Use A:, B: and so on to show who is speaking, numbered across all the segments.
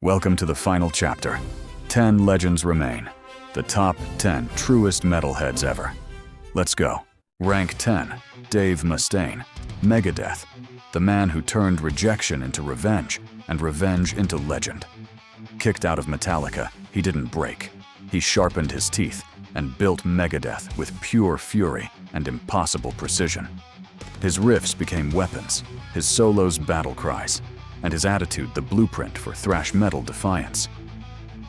A: Welcome to the final chapter. 10 legends remain. The top 10 truest metalheads ever. Let's go. Rank 10, Dave Mustaine, Megadeth, the man who turned rejection into revenge and revenge into legend. Kicked out of Metallica, he didn't break. He sharpened his teeth and built Megadeth with pure fury and impossible precision. His riffs became weapons, his solos battle cries, and his attitude the blueprint for thrash metal defiance.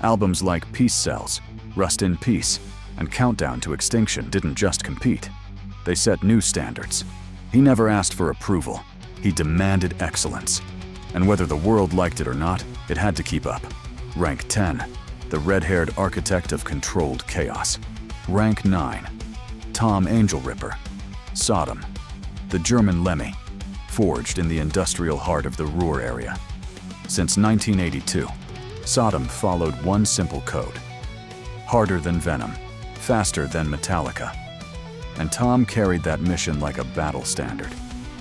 A: Albums like Peace Cells, Rust in Peace, and Countdown to Extinction didn't just compete. They set new standards. He never asked for approval. He demanded excellence. And whether the world liked it or not, it had to keep up. Rank 10, the red-haired architect of controlled chaos. Rank 9, Tom Angelripper, Sodom, the German Lemmy, forged in the industrial heart of the Ruhr area. Since 1982, Sodom followed one simple code: harder than Venom, faster than Metallica. And Tom carried that mission like a battle standard.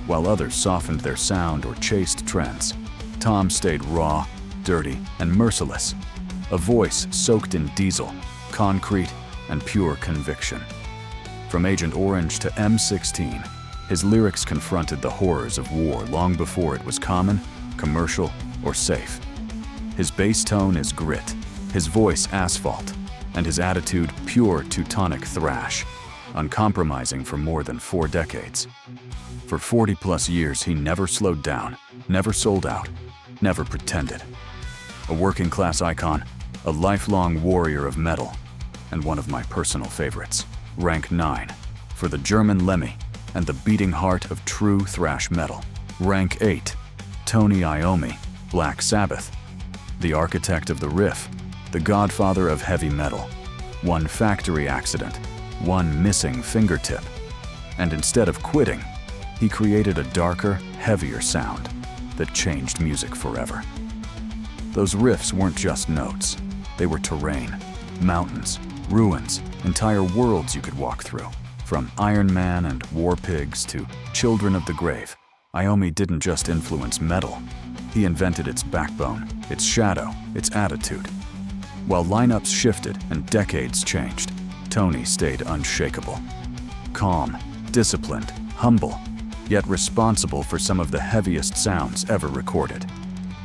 A: While others softened their sound or chased trends, Tom stayed raw, dirty, and merciless. A voice soaked in diesel, concrete, and pure conviction. From Agent Orange to M16, his lyrics confronted the horrors of war long before it was common, commercial, or safe. His bass tone is grit, his voice asphalt, and his attitude pure Teutonic thrash, uncompromising for more than 4 decades. For 40+ years, he never slowed down, never sold out, never pretended. A working-class icon, a lifelong warrior of metal, and one of my personal favorites. Rank 9, for the German Lemmy and the beating heart of true thrash metal. Rank 8, Tony Iommi, Black Sabbath, the architect of the riff, the godfather of heavy metal. One factory accident, one missing fingertip, and instead of quitting, he created a darker, heavier sound that changed music forever. Those riffs weren't just notes, they were terrain, mountains, ruins, entire worlds you could walk through. From Iron Man and War Pigs to Children of the Grave, Iommi didn't just influence metal, he invented its backbone, its shadow, its attitude. While lineups shifted and decades changed, Tony stayed unshakable. Calm, disciplined, humble, yet responsible for some of the heaviest sounds ever recorded.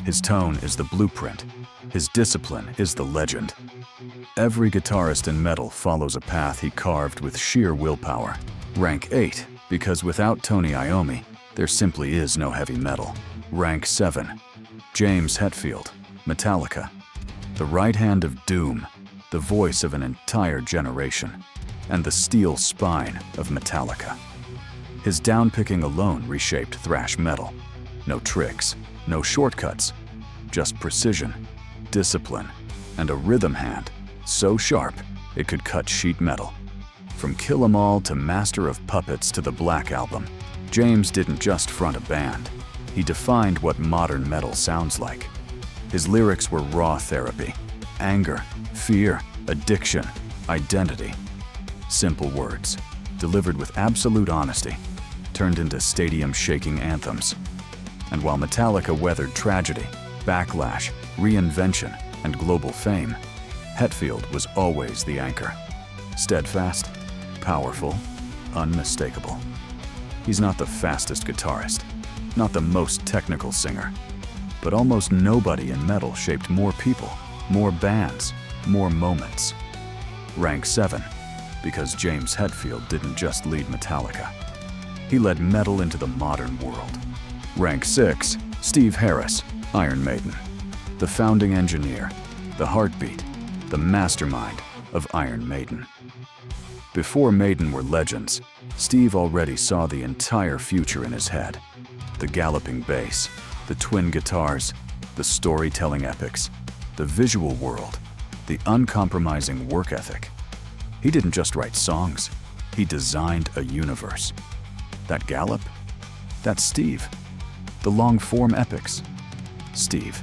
A: His tone is the blueprint. His discipline is the legend. Every guitarist in metal follows a path he carved with sheer willpower. Rank 8, because without Tony Iommi, there simply is no heavy metal. Rank 7, James Hetfield, Metallica, the right hand of doom, the voice of an entire generation, and the steel spine of Metallica. His downpicking alone reshaped thrash metal. No tricks, no shortcuts, just precision, discipline, and a rhythm hand so sharp it could cut sheet metal. From Kill 'Em All to Master of Puppets to the Black Album, James didn't just front a band. He defined what modern metal sounds like. His lyrics were raw therapy, anger, fear, addiction, identity. Simple words, delivered with absolute honesty, turned into stadium-shaking anthems. And while Metallica weathered tragedy, backlash, reinvention, and global fame, Hetfield was always the anchor. Steadfast, powerful, unmistakable. He's not the fastest guitarist, not the most technical singer, but almost nobody in metal shaped more people, more bands, more moments. Rank 7, because James Hetfield didn't just lead Metallica. He led metal into the modern world. Rank 6, Steve Harris, Iron Maiden, the founding engineer, the heartbeat, the mastermind of Iron Maiden. Before Maiden were legends, Steve already saw the entire future in his head. The galloping bass, the twin guitars, the storytelling epics, the visual world, the uncompromising work ethic. He didn't just write songs, he designed a universe. That gallop? That's Steve. The long-form epics? Steve.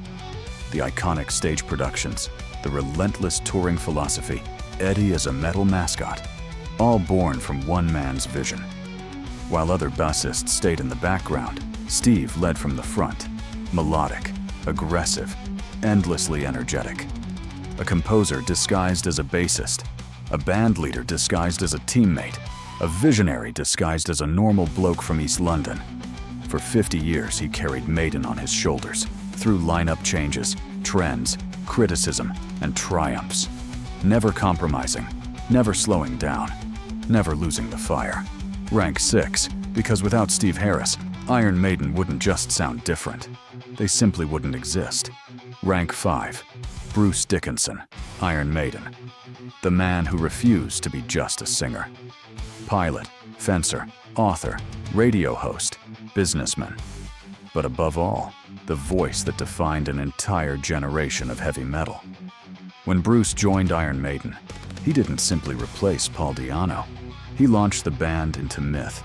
A: The iconic stage productions, the relentless touring philosophy, Eddie as a metal mascot, all born from one man's vision. While other bassists stayed in the background, Steve led from the front, melodic, aggressive, endlessly energetic. A composer disguised as a bassist, a band leader disguised as a teammate, a visionary disguised as a normal bloke from East London. For 50 years, he carried Maiden on his shoulders, through lineup changes, trends, criticism, and triumphs. Never compromising, never slowing down, never losing the fire. Rank 6, because without Steve Harris, Iron Maiden wouldn't just sound different. They simply wouldn't exist. Rank 5, Bruce Dickinson, Iron Maiden. The man who refused to be just a singer. Pilot, fencer, author, radio host, businessman. But above all, the voice that defined an entire generation of heavy metal. When Bruce joined Iron Maiden, he didn't simply replace Paul Di'Anno. He launched the band into myth.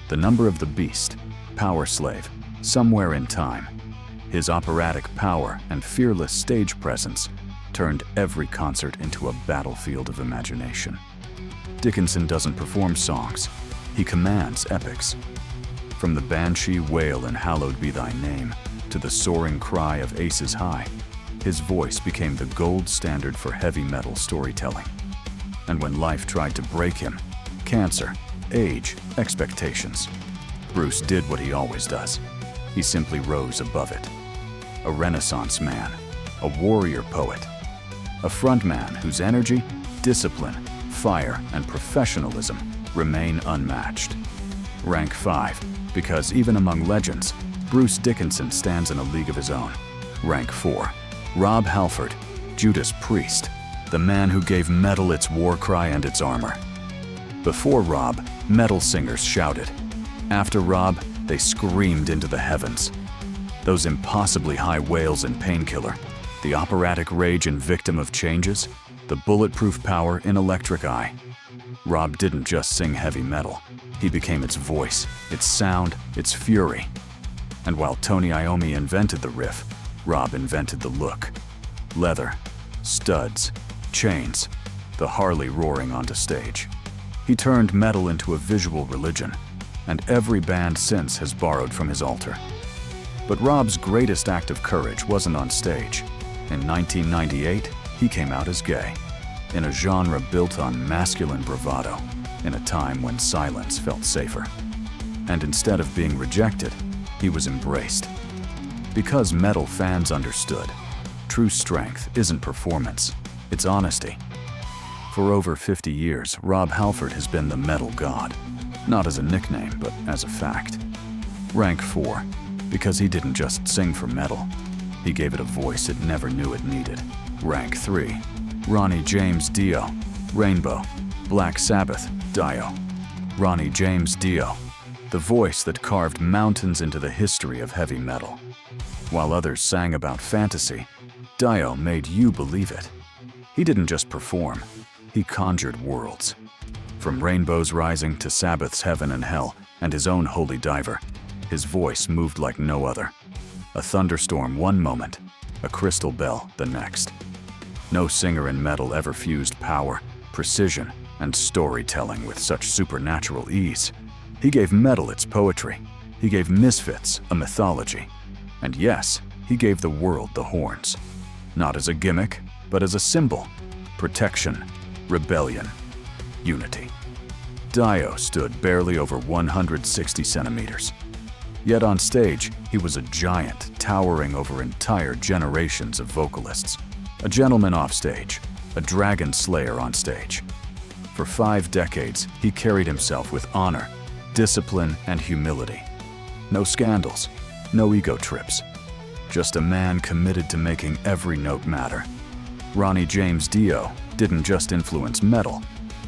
A: The number of the beast, power slave, somewhere in time. His operatic power and fearless stage presence turned every concert into a battlefield of imagination. Dickinson doesn't perform songs, he commands epics. From the banshee wail in Hallowed Be Thy Name to the soaring cry of Aces High, his voice became the gold standard for heavy metal storytelling. And when life tried to break him, cancer, age, expectations, Bruce did what he always does. He simply rose above it. A Renaissance man, a warrior poet, a frontman whose energy, discipline, fire, and professionalism remain unmatched. Rank 5, because even among legends, Bruce Dickinson stands in a league of his own. Rank 4, Rob Halford, Judas Priest, the man who gave metal its war cry and its armor. Before Rob, metal singers shouted. After Rob, they screamed into the heavens. Those impossibly high wails in Painkiller, the operatic rage in Victim of Changes, the bulletproof power in Electric Eye. Rob didn't just sing heavy metal. He became its voice, its sound, its fury. And while Tony Iommi invented the riff, Rob invented the look. Leather, studs, chains, the Harley roaring onto stage. He turned metal into a visual religion, and every band since has borrowed from his altar. But Rob's greatest act of courage wasn't on stage. In 1998, he came out as gay, in a genre built on masculine bravado, in a time when silence felt safer. And instead of being rejected, he was embraced. Because metal fans understood, true strength isn't performance, it's honesty. For over 50 years, Rob Halford has been the metal god, not as a nickname, but as a fact. Rank 4, because he didn't just sing for metal, he gave it a voice it never knew it needed. Rank 3, Ronnie James Dio, Rainbow, Black Sabbath, Dio. Ronnie James Dio, the voice that carved mountains into the history of heavy metal. While others sang about fantasy, Dio made you believe it. He didn't just perform, he conjured worlds. From Rainbow's Rising to Sabbath's Heaven and Hell and his own Holy Diver, his voice moved like no other. A thunderstorm one moment, a crystal bell the next. No singer in metal ever fused power, precision, and storytelling with such supernatural ease. He gave metal its poetry. He gave misfits a mythology. And yes, he gave the world the horns. Not as a gimmick, but as a symbol. Protection, rebellion, unity. Dio stood barely over 160 centimeters. Yet on stage, he was a giant, towering over entire generations of vocalists. A gentleman off stage, a dragon slayer on stage. For 5 decades, he carried himself with honor, discipline, and humility. No scandals, no ego trips. Just a man committed to making every note matter. Ronnie James Dio didn't just influence metal,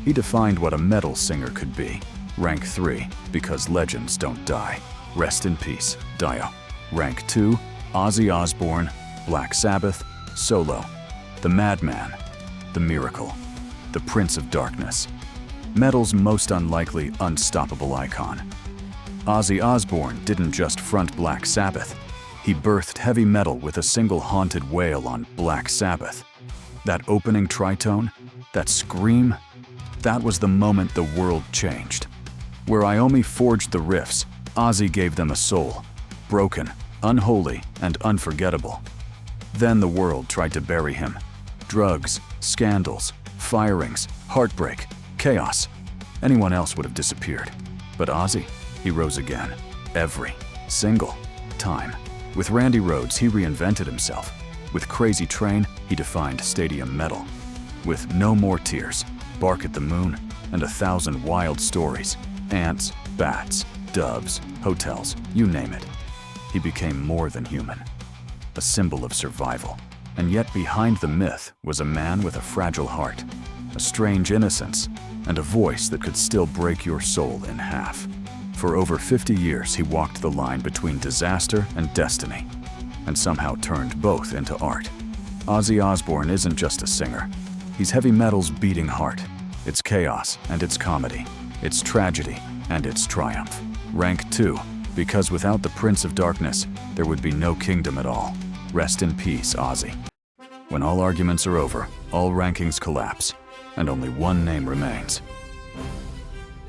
A: he defined what a metal singer could be. Rank 3, because legends don't die. Rest in peace, Dio. Rank 2, Ozzy Osbourne, Black Sabbath, Solo. The Madman, the Miracle, the Prince of Darkness. Metal's most unlikely, unstoppable icon. Ozzy Osbourne didn't just front Black Sabbath. He birthed heavy metal with a single haunted wail on Black Sabbath. That opening tritone, that scream, that was the moment the world changed. Where Iommi forged the riffs, Ozzy gave them a soul, broken, unholy, and unforgettable. Then the world tried to bury him. Drugs, scandals, firings, heartbreak, chaos. Anyone else would have disappeared. But Ozzy, he rose again. Every single time. With Randy Rhoads, he reinvented himself. With Crazy Train, he defined stadium metal. With No More Tears, Bark at the Moon, and 1,000 wild stories, ants, bats, doves, hotels, you name it. He became more than human. A symbol of survival. And yet behind the myth was a man with a fragile heart, a strange innocence, and a voice that could still break your soul in half. For over 50 years, he walked the line between disaster and destiny, and somehow turned both into art. Ozzy Osbourne isn't just a singer. He's heavy metal's beating heart. It's chaos and it's comedy. It's tragedy and it's triumph. Rank 2, because without the Prince of Darkness, there would be no kingdom at all. Rest in peace, Ozzy. When all arguments are over, all rankings collapse, and only one name remains.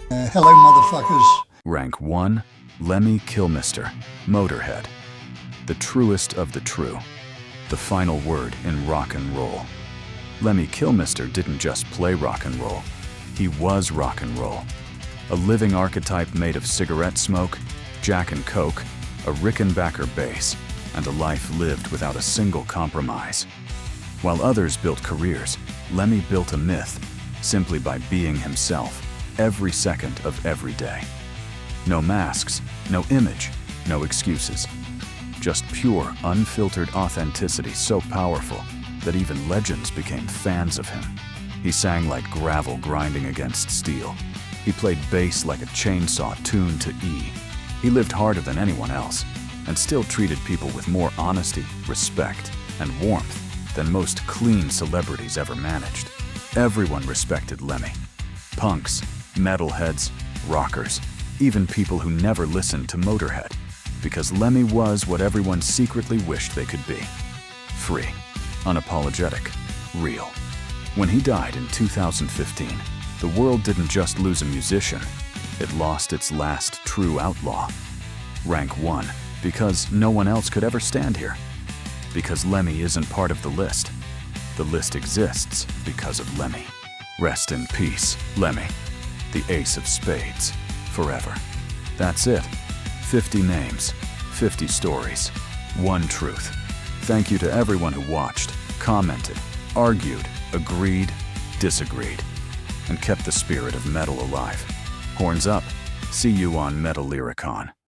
B: Hello, motherfuckers.
A: Rank 1, Lemmy Kilmister, Motorhead. The truest of the true. The final word in rock and roll. Lemmy Kilmister didn't just play rock and roll. He was rock and roll. A living archetype made of cigarette smoke, Jack and Coke, a Rickenbacker bass, and a life lived without a single compromise. While others built careers, Lemmy built a myth, simply by being himself, every second of every day. No masks, no image, no excuses. Just pure, unfiltered authenticity so powerful that even legends became fans of him. He sang like gravel grinding against steel. He played bass like a chainsaw tuned to E. He lived harder than anyone else, and still treated people with more honesty, respect, and warmth than most clean celebrities ever managed. Everyone respected Lemmy. Punks, metalheads, rockers, even people who never listened to Motorhead, because Lemmy was what everyone secretly wished they could be. Free, unapologetic, real. When he died in 2015, the world didn't just lose a musician, it lost its last true outlaw. Rank 1, because no one else could ever stand here. Because Lemmy isn't part of the list. The list exists because of Lemmy. Rest in peace, Lemmy, the ace of spades, forever. That's it. 50 names, 50 stories, one truth. Thank you to everyone who watched, commented, argued, agreed, disagreed, and kept the spirit of metal alive. Horns up. See you on Metalyricon.